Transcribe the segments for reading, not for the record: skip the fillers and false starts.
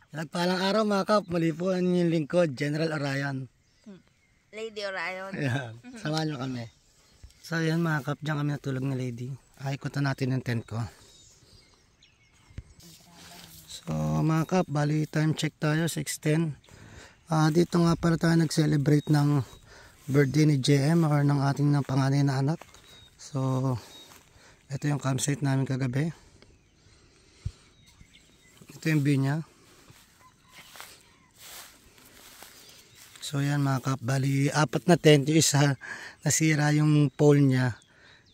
Nagpalang araw mga kap, muli po ang inyong lingkod, General Orion. Lady Orion. Ayan, samahan nyo kami. So ayan mga kap, dyan kami natulog ni Lady. Ikutan natin yung tent ko. So mga kap, bali time check tayo, 6:10. Dito nga pala tayo nag-celebrate ng birthday ni JM or ng ating panganay na anak. So ito yung campsite namin kagabi. Ito yung view niya. So yan mga kap, bali 4 na tent, yung isa nasira yung pole niya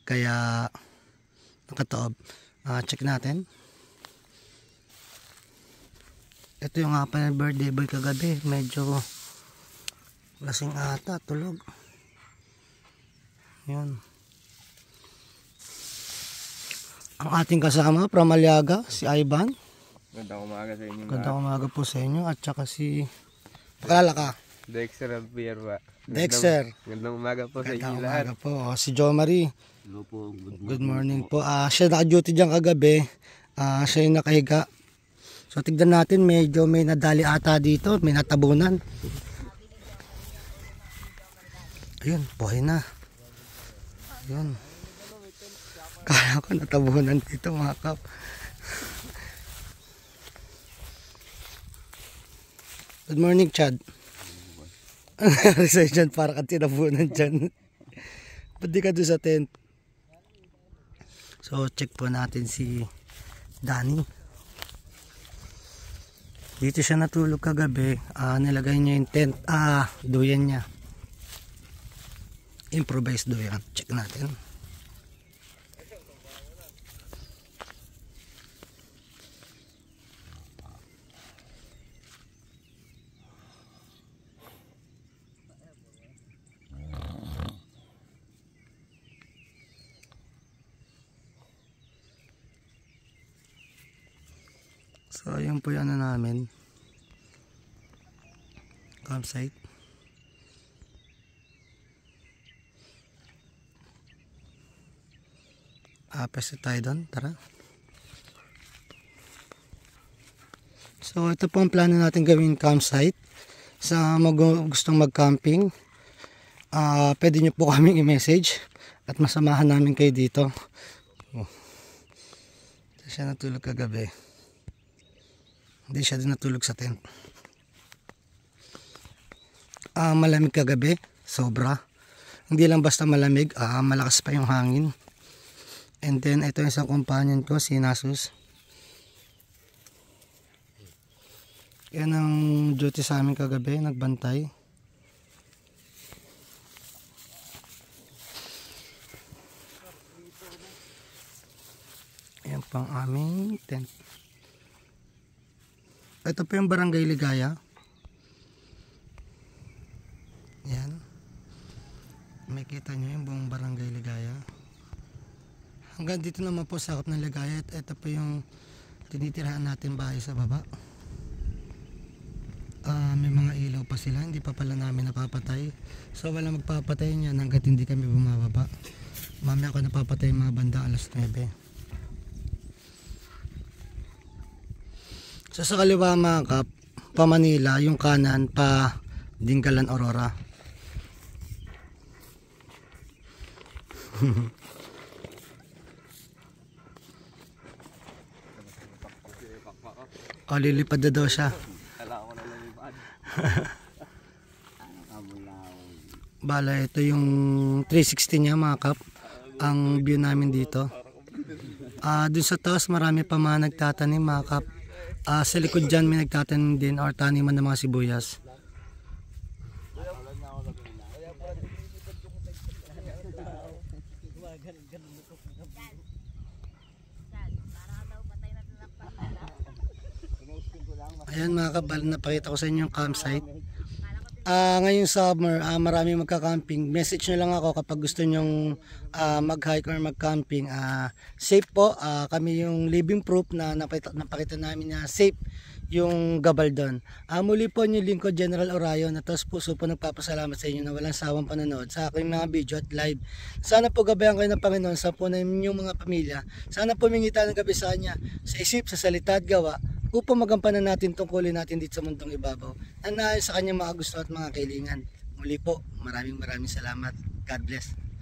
kaya nakataob. Check natin. Ito yung nga pala birthday boy kagabi, medyo lasing ata, tulog. Yun. Ang ating kasama from Aliaga, si Ivan. Gandang umaga sa inyo. Gandang umaga po sa inyo at saka si pakilala ka. Dexter Albierba. Dexter. Gandang umaga po sa inyo Gandang lahat. umaga po. Si Jo Marie. Hello po. Good morning po. Siya naka-duty dyan kagabi. Siya yung nakahiga. So tignan natin, medyo may nadali ata dito. May natabunan. Ayun, buhay na. Ayun. Kaya ko natabunan dito mga kap. Good morning, Chad. Ano sa'yo dyan? Para ka tinabunan dyan. Ba't di ka doon sa tent? So check po natin si Danny. Dito siya natulog kagabi. Nilagay niya yung tent. Duyan niya. Improvised duyan. Check natin. So ayun po yung ano namin, campsite. Pwede tayo doon, tara. So ito po ang plano natin gawin campsite. Sa gustong mag-camping, pwede nyo po kaming i-message at masamahan namin kayo dito. Siya natulog kagabi. Hindi siya din natulog sa tent. Malamig kagabi, sobra. Hindi lang basta malamig, malakas pa yung hangin. And then ito yung isang companion ko, si Nasus. Yan ang duty sa amin kagabi, nagbantay. Yan pang aming tent. Ito po yung Barangay Ligaya. Yan. Makikita nyo yung buong Barangay Ligaya. Hanggang dito naman po sakop ng Ligaya. At ito po yung tinitirahan natin bahay sa baba. May mga ilaw pa sila. Hindi pa pala namin napapatay. So wala magpapatay niyan hanggat hindi kami bumababa. Mamaya ako napapatay mga banda alas 9. So sa kaliwa mga kap, pa Manila, yung kanan pa Dingalan, Aurora. Lilipad na daw siya. Bala, ito yung 360 niya mga kap, ang view namin dito. Dun sa taas marami pa mga nagtatanim mga kap. Sa likod dyan may nagtatanim din or taniman ng mga sibuyas. Ayan mga kabal, napakita ko sa inyo yung campsite. Ngayong summer, marami magka-camping. Message nyo lang ako kapag gusto nyong mag-hike or mag-camping. Safe po, kami yung living proof na napakita namin na safe yung Gabaldon. Muli po yung lingkod General Orion at tapos puso po nagpapasalamat sa inyo na walang sawang panonood sa aking mga video at live. Sana po gabayan kayo ng Panginoon sa po na inyong mga pamilya. Sana po mingita ng gabi sa Kanya sa isip, sa salita at gawa upang magampanan natin tungkulin natin dito sa mundong ibabaw na naayon sa Kanyang mga gusto at mga kailingan. Muli po, maraming salamat. God bless.